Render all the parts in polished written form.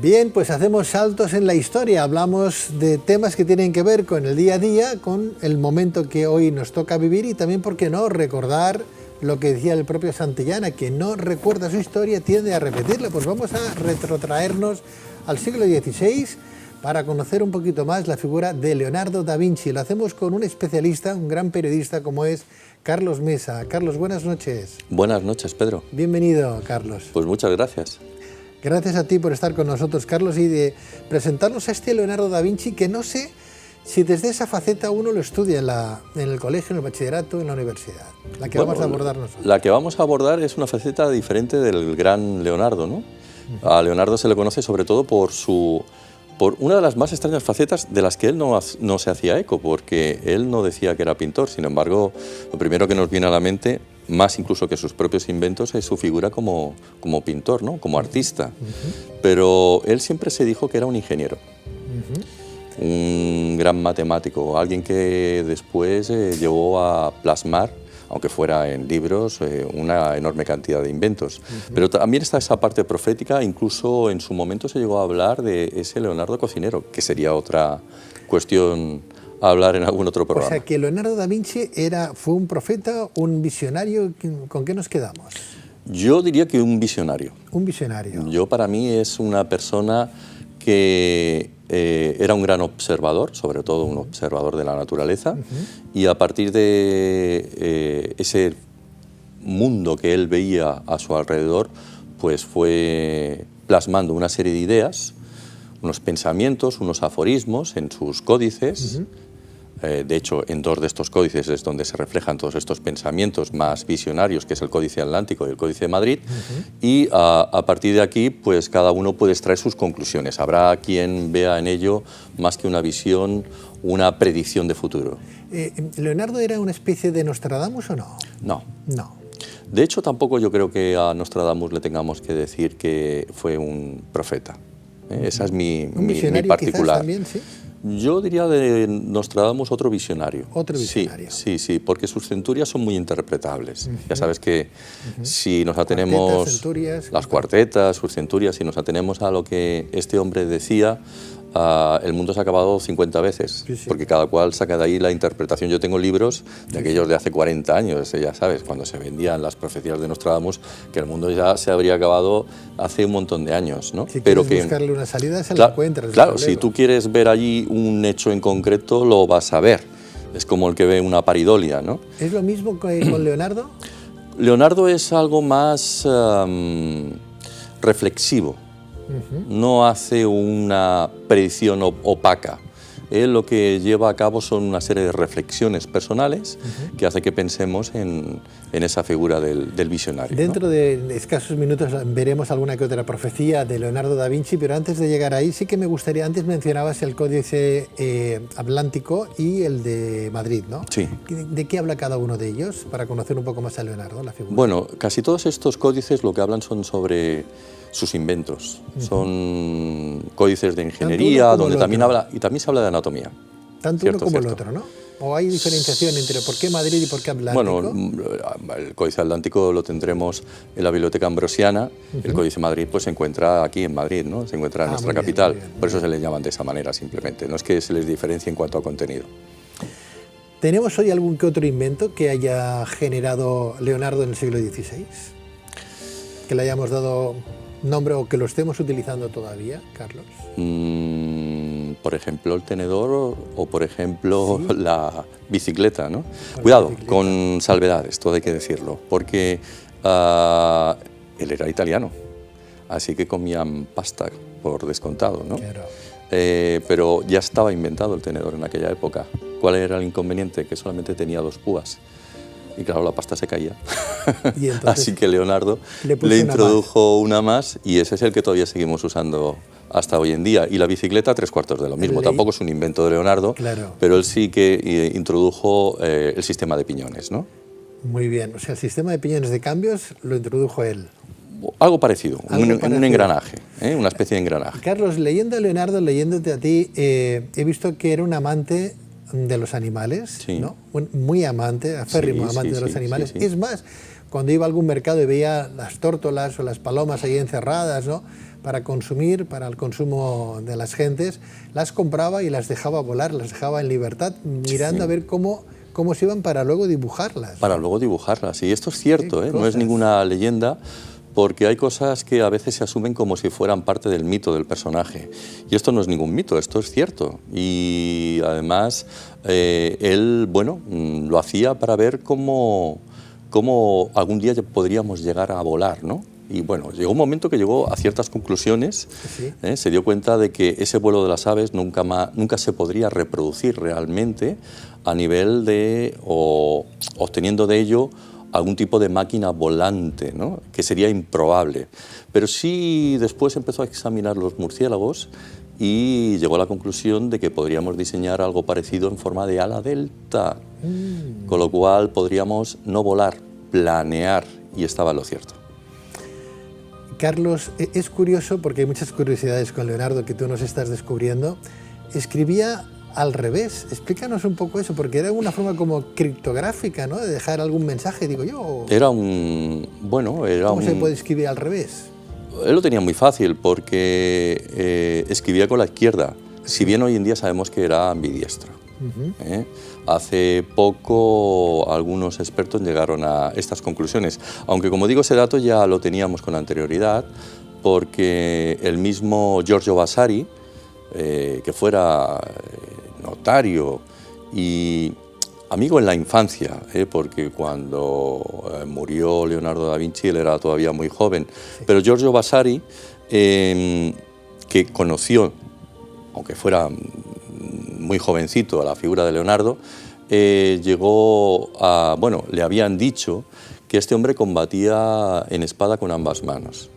Bien, pues hacemos saltos en la historia, hablamos de temas que tienen que ver con el día a día, con el momento que hoy nos toca vivir y también, ¿por qué no?, recordar lo que decía el propio Santillana, que no recuerda su historia, tiende a repetirla. Pues vamos a retrotraernos al siglo XVI para conocer un poquito más la figura de Leonardo da Vinci. Lo hacemos con un especialista, un gran periodista como es Carlos Mesa. Carlos, buenas noches. Buenas noches, Pedro. Bienvenido, Carlos. Pues muchas gracias. Gracias a ti por estar con nosotros, Carlos, y de presentarnos a este Leonardo da Vinci, que no sé si desde esa faceta uno lo estudia en el colegio, en el bachillerato, en la universidad, la que vamos a abordar nosotros. La que vamos a abordar es una faceta diferente del gran Leonardo, ¿no? A Leonardo se le conoce sobre todo por una de las más extrañas facetas de las que él no se hacía eco, porque él no decía que era pintor. Sin embargo, lo primero que nos viene a la mente, más incluso que sus propios inventos, es su figura como pintor, ¿no?, como artista. Pero él siempre se dijo que era un ingeniero, un gran matemático, alguien que después llevó a plasmar, aunque fuera en libros, una enorme cantidad de inventos. Pero también está esa parte profética, incluso en su momento se llegó a hablar de ese Leonardo cocinero, que sería otra cuestión a hablar en algún otro programa. O sea, que Leonardo da Vinci fue un profeta, un visionario. ¿Con qué nos quedamos? Yo diría que un visionario. Un visionario. Yo, para mí, es una persona que era un gran observador, sobre todo un observador de la naturaleza, y a partir de ese mundo que él veía a su alrededor, pues fue plasmando una serie de ideas, unos pensamientos, unos aforismos en sus códices. De hecho, en dos de estos códices es donde se reflejan todos estos pensamientos más visionarios, que es el Códice Atlántico y el Códice de Madrid, y a partir de aquí, pues cada uno puede extraer sus conclusiones. Habrá quien vea en ello, más que una visión, una predicción de futuro. ¿Leonardo era una especie de Nostradamus o no? No. No. De hecho, tampoco yo creo que a Nostradamus le tengamos que decir que fue un profeta. Esa es mi particular. También, ¿sí? Yo diría de Nostradamus otro visionario. Otro visionario. Sí, porque sus centurias son muy interpretables. Ya sabes que si nos atenemos las cuartetas, sus centurias, si nos atenemos a lo que este hombre decía, el mundo se ha acabado 50 veces, porque cada cual saca de ahí la interpretación. Yo tengo libros de aquellos de hace 40 años, ya sabes, cuando se vendían las profecías de Nostradamus, que el mundo ya se habría acabado hace un montón de años, ¿no? Si quieres buscarle una salida, se la encuentras. Claro, si tú quieres ver allí un hecho en concreto, lo vas a ver. Es como el que ve una paridolia, ¿no? ¿Es lo mismo con Leonardo? Leonardo es algo más reflexivo. No hace una predicción opaca. Él lo que lleva a cabo son una serie de reflexiones personales que hace que pensemos en esa figura del visionario. Dentro de escasos minutos veremos alguna que otra profecía de Leonardo da Vinci, pero antes de llegar ahí sí que me gustaría, antes mencionabas el Códice Atlántico y el de Madrid, ¿no? Sí. ¿De qué habla cada uno de ellos para conocer un poco más a Leonardo, la figura? Bueno, casi todos estos códices lo que hablan son sobre sus inventos. Son códices de ingeniería, donde también se habla de anatomía. Tanto uno como el otro, ¿no? ¿O hay diferenciación entre por qué Madrid y por qué Atlántico? Bueno, el Códice Atlántico lo tendremos en la Biblioteca Ambrosiana. El Códice Madrid pues se encuentra aquí en Madrid, ¿no? Se encuentra en nuestra capital. Por eso se les llaman de esa manera simplemente. No es que se les diferencie en cuanto a contenido. ¿Tenemos hoy algún que otro invento que haya generado Leonardo en el siglo XVI? Que le hayamos dado nombre o que lo estemos utilizando todavía, Carlos. Por ejemplo, el tenedor o por ejemplo, la bicicleta, ¿no? Cuidado, con salvedades, todo hay que decirlo, porque él era italiano, así que comían pasta por descontado, ¿no? Claro. Pero ya estaba inventado el tenedor en aquella época. ¿Cuál era el inconveniente? Que solamente tenía 2 púas. Y claro, la pasta se caía. ¿Y así que Leonardo le introdujo una más y ese es el que todavía seguimos usando hasta hoy en día. Y la bicicleta, 3/4 de lo mismo. Tampoco es un invento de Leonardo, pero él sí que introdujo el sistema de piñones, ¿no? Muy bien. O sea, el sistema de piñones de cambios lo introdujo él. Algo parecido, un engranaje, una especie de engranaje. Carlos, leyendo a Leonardo, leyéndote a ti, he visto que era un amante de los animales, Sí. ¿no? Muy amante, aférrimo Sí, amante sí, de los sí, animales. sí, sí. Es más, cuando iba a algún mercado y veía las tórtolas o las palomas ahí encerradas, ¿no? Para consumir, para el consumo de las gentes, las compraba y las dejaba volar, las dejaba en libertad, mirando Sí. a ver cómo se iban para luego dibujarlas. Para luego dibujarlas. Y esto es cierto, Qué no es cosas. ninguna leyenda, porque hay cosas que a veces se asumen como si fueran parte del mito del personaje. Y esto no es ningún mito, esto es cierto. Y además, él, bueno, lo hacía para ver cómo algún día podríamos llegar a volar, ¿no? Y bueno, llegó un momento que llegó a ciertas conclusiones, Sí. se dio cuenta de que ese vuelo de las aves nunca se podría reproducir realmente a nivel de, o obteniendo de ello algún tipo de máquina volante, ¿no? Que sería improbable. Pero sí después empezó a examinar los murciélagos y llegó a la conclusión de que podríamos diseñar algo parecido en forma de ala delta, con lo cual podríamos no volar, planear, y estaba en lo cierto. Carlos, es curioso porque hay muchas curiosidades con Leonardo que tú nos estás descubriendo. Escribía al revés. Explícanos un poco eso, porque era una forma como criptográfica, ¿no? De dejar algún mensaje, digo yo. Era un... bueno, era ¿Cómo un... se puede escribir al revés? Él lo tenía muy fácil porque escribía con la izquierda, si bien hoy en día sabemos que era ambidiestro. Hace poco algunos expertos llegaron a estas conclusiones, aunque como digo ese dato ya lo teníamos con anterioridad porque el mismo Giorgio Vasari, que fuera notario y amigo en la infancia, porque cuando murió Leonardo da Vinci él era todavía muy joven, pero Giorgio Vasari, que conoció, aunque fuera muy jovencito, a la figura de Leonardo, llegó a... bueno, le habían dicho que este hombre combatía en espada con ambas manos.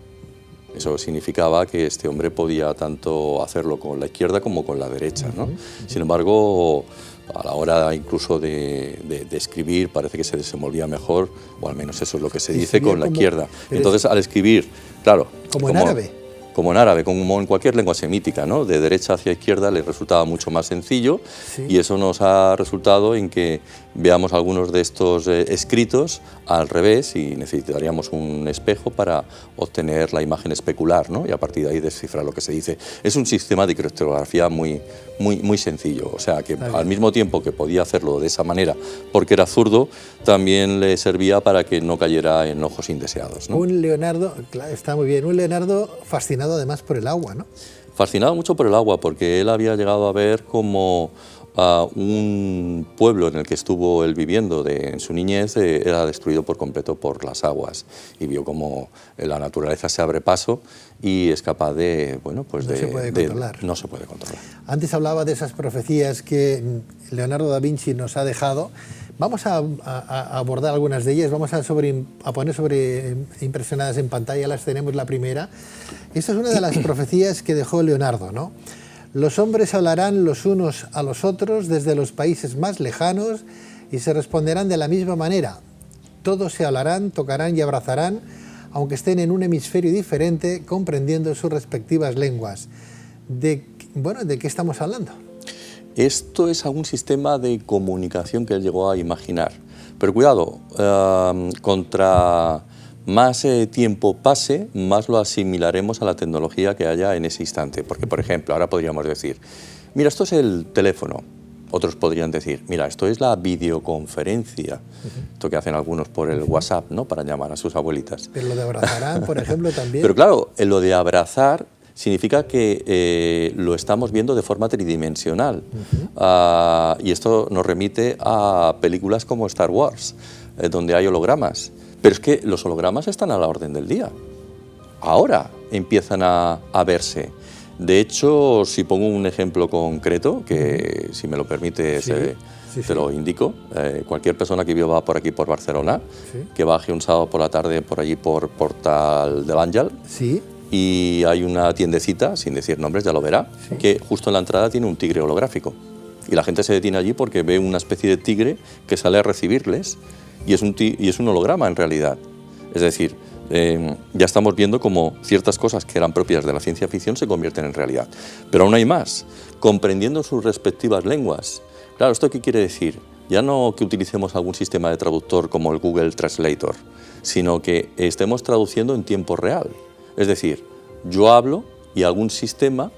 Eso significaba que este hombre podía tanto hacerlo con la izquierda como con la derecha, ¿no? Sin embargo, a la hora incluso de escribir parece que se desenvolvía mejor, o al menos eso es lo que se dice, con la izquierda. Entonces, al escribir, claro... Como en árabe. Como en árabe, como en cualquier lengua semítica, ¿no? De derecha hacia izquierda le resultaba mucho más sencillo, sí. Y eso nos ha resultado en que veamos algunos de estos escritos al revés y necesitaríamos un espejo para obtener la imagen especular, ¿no? Y a partir de ahí descifrar lo que se dice. Es un sistema de criptografía muy sencillo, o sea que al mismo tiempo que podía hacerlo de esa manera porque era zurdo, también le servía para que no cayera en ojos indeseados, ¿no? Un Leonardo, claro, está muy bien, un Leonardo fascinado además por el agua, ¿no? Fascinado mucho por el agua, porque él había llegado a ver como un pueblo en el que estuvo él viviendo en su niñez era destruido por completo por las aguas y vio como la naturaleza se abre paso y es capaz de, bueno, pues no se puede controlar. No se puede controlar. Antes hablaba de esas profecías que Leonardo da Vinci nos ha dejado. Vamos a abordar algunas de ellas, vamos a poner impresionadas en pantalla, las tenemos la primera. Esta es una de las profecías que dejó Leonardo, ¿no? Los hombres hablarán los unos a los otros desde los países más lejanos y se responderán de la misma manera. Todos se hablarán, tocarán y abrazarán, aunque estén en un hemisferio diferente, comprendiendo sus respectivas lenguas. ¿De qué estamos hablando? Esto es algún sistema de comunicación que él llegó a imaginar. Pero cuidado, contra más tiempo pase, más lo asimilaremos a la tecnología que haya en ese instante. Porque, por ejemplo, ahora podríamos decir, mira, esto es el teléfono. Otros podrían decir, mira, esto es la videoconferencia. Esto que hacen algunos por el WhatsApp, ¿no? Para llamar a sus abuelitas. Pero lo de abrazarán, por ejemplo, también. Pero claro, lo de abrazar significa que lo estamos viendo de forma tridimensional. Y esto nos remite a películas como Star Wars, donde hay hologramas. Pero es que los hologramas están a la orden del día. Ahora empiezan a verse. De hecho, si pongo un ejemplo concreto, que si me lo permite te lo indico, cualquier persona que viva por aquí por Barcelona, que baje un sábado por la tarde por allí por Portal de l'Àngel, y hay una tiendecita, sin decir nombres, ya lo verá, que justo en la entrada tiene un tigre holográfico. Y la gente se detiene allí porque ve una especie de tigre que sale a recibirles y es un holograma en realidad. Es decir, ya estamos viendo cómo ciertas cosas que eran propias de la ciencia ficción se convierten en realidad. Pero aún hay más. Comprendiendo sus respectivas lenguas, Claro, ¿esto qué quiere decir? Ya no que utilicemos algún sistema de traductor como el Google Translator, sino que estemos traduciendo en tiempo real. Es decir, yo hablo y algún sistema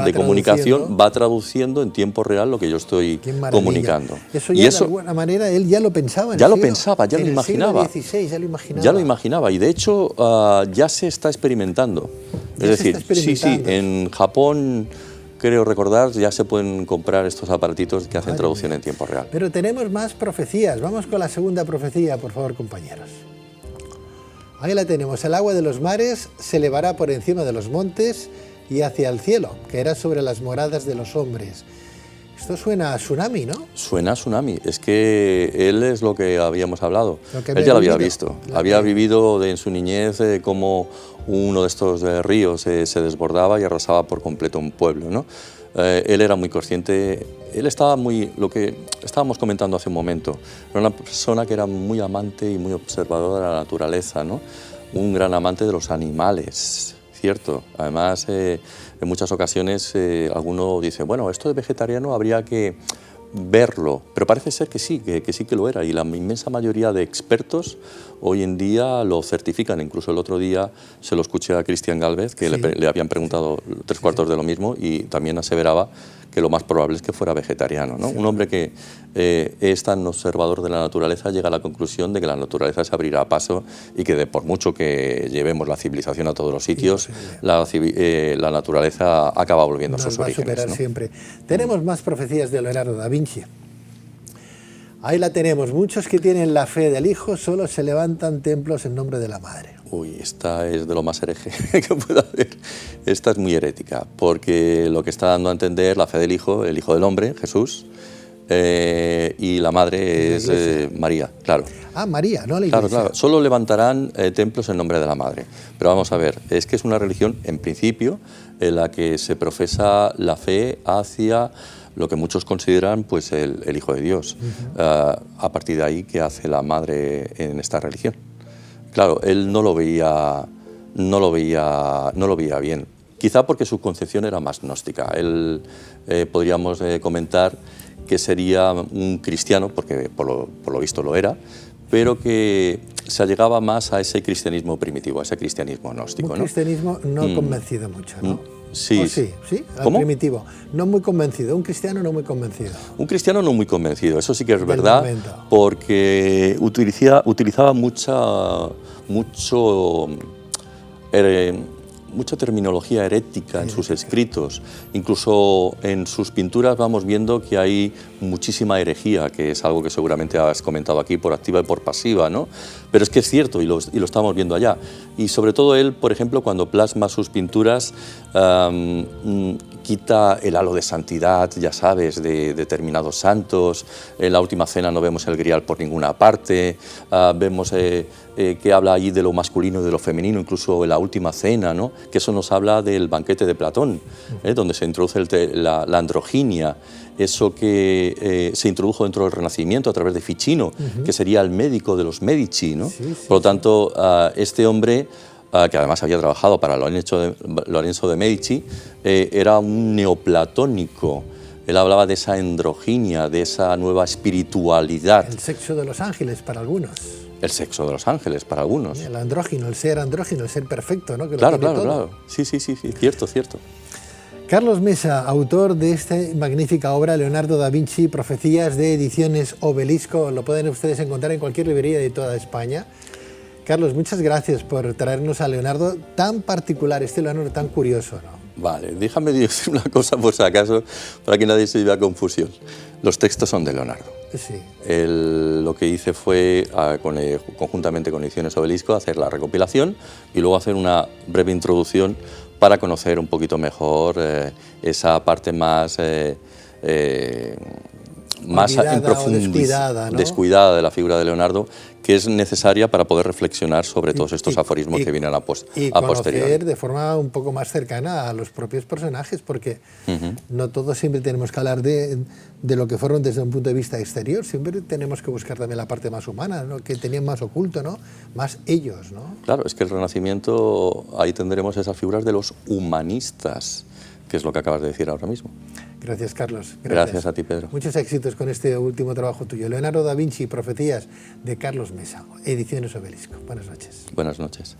de comunicación va traduciendo en tiempo real lo que yo estoy comunicando. Eso ya de alguna manera él ya lo pensaba. Ya lo pensaba, ya lo imaginaba. XVI, ya lo imaginaba. Ya lo imaginaba y de hecho ya se está experimentando. Es decir, sí, en Japón, creo recordar, ya se pueden comprar estos aparatitos que hacen traducción en tiempo real. Pero tenemos más profecías. Vamos con la segunda profecía, por favor, compañeros. Ahí la tenemos. El agua de los mares se elevará por encima de los montes y hacia el cielo, que era sobre las moradas de los hombres. Esto suena a tsunami, ¿no? Suena a tsunami. Es que él es lo que habíamos hablado. Él ya lo había visto. Había vivido en su niñez como uno de estos ríos se desbordaba y arrasaba por completo un pueblo, ¿no? Él era muy consciente, él estaba muy, lo que estábamos comentando hace un momento, era una persona que era muy amante y muy observadora de la naturaleza, ¿no? Un gran amante de los animales, ¿cierto? Además, en muchas ocasiones alguno dice, bueno, esto de vegetariano habría que verlo, pero parece ser que sí que lo era, y la inmensa mayoría de expertos hoy en día lo certifican. Incluso el otro día se lo escuché a Cristian Gálvez, que le habían preguntado tres cuartos de lo mismo, y también aseveraba que lo más probable es que fuera vegetariano, ¿no? Un hombre que es tan observador de la naturaleza llega a la conclusión de que la naturaleza se abrirá a paso y que por mucho que llevemos la civilización a todos los sitios, la naturaleza acaba volviendo a sus orígenes. Va a superar siempre. Tenemos más profecías de Leonardo da Vinci. Ahí la tenemos. Muchos que tienen la fe del Hijo solo se levantan templos en nombre de la Madre. Uy, esta es de lo más hereje que pueda haber. Esta es muy herética, porque lo que está dando a entender la fe del Hijo, el Hijo del Hombre, Jesús, y la Madre es María, claro. Ah, María, no la Iglesia. Claro. Solo levantarán templos en nombre de la Madre. Pero vamos a ver, es que es una religión, en principio, en la que se profesa la fe hacia lo que muchos consideran pues el Hijo de Dios. A partir de ahí, ¿qué hace la Madre en esta religión? Claro, él no lo veía bien. Quizá porque su concepción era más gnóstica. Él, podríamos comentar que sería un cristiano, porque por lo visto lo era, pero que se allegaba más a ese cristianismo primitivo, a ese cristianismo gnóstico. Un cristianismo no convencido mucho, ¿no? Sí. Sí, al ¿Cómo? primitivo. No muy convencido, un cristiano no muy convencido. Un cristiano no muy convencido, eso sí que es verdad, porque utilizaba mucha terminología herética en sus escritos. Incluso en sus pinturas vamos viendo que hay muchísima herejía, que es algo que seguramente has comentado aquí por activa y por pasiva, ¿no? Pero es que es cierto y lo estamos viendo allá. Y sobre todo él, por ejemplo, cuando plasma sus pinturas, quita el halo de santidad, ya sabes, de determinados santos. En la Última Cena no vemos el grial por ninguna parte. Vemos que habla allí de lo masculino y de lo femenino, incluso en la Última Cena, ¿no? Que eso nos habla del banquete de Platón, donde se introduce la androginia, eso que se introdujo dentro del Renacimiento a través de Ficino, que sería el médico de los Medici, ¿no? Por lo tanto, este hombre, que además había trabajado para Lorenzo de Medici, era un neoplatónico. Él hablaba de esa androginia, de esa nueva espiritualidad. El sexo de los ángeles para algunos. El sexo de los ángeles para algunos. El andrógino, el ser perfecto, ¿no? Que Claro. Sí, cierto. Carlos Mesa, autor de esta magnífica obra, Leonardo da Vinci, Profecías, de Ediciones Obelisco. Lo pueden ustedes encontrar en cualquier librería de toda España. Carlos, muchas gracias por traernos a Leonardo tan particular, este Leonardo tan curioso, ¿no? Vale, déjame decir una cosa por si acaso, para que nadie se lleve a confusión. Los textos son de Leonardo. Sí. Lo que hice fue, conjuntamente con Ediciones Obelisco, hacer la recopilación y luego hacer una breve introducción para conocer un poquito mejor esa parte más en profundidad, descuidada de la figura de Leonardo, que es necesaria para poder reflexionar sobre todos estos aforismos que vienen a posteriori. Y conocer de forma un poco más cercana a los propios personajes, porque no todos siempre tenemos que hablar de lo que fueron desde un punto de vista exterior, siempre tenemos que buscar también la parte más humana, ¿no? Que tenían más oculto, ¿no? Más ellos, ¿no? Claro, es que el Renacimiento, ahí tendremos esas figuras de los humanistas, que es lo que acabas de decir ahora mismo. Gracias, Carlos. Gracias a ti, Pedro. Muchos éxitos con este último trabajo tuyo. Leonardo da Vinci, Profecías, de Carlos Mesa, Ediciones Obelisco. Buenas noches. Buenas noches.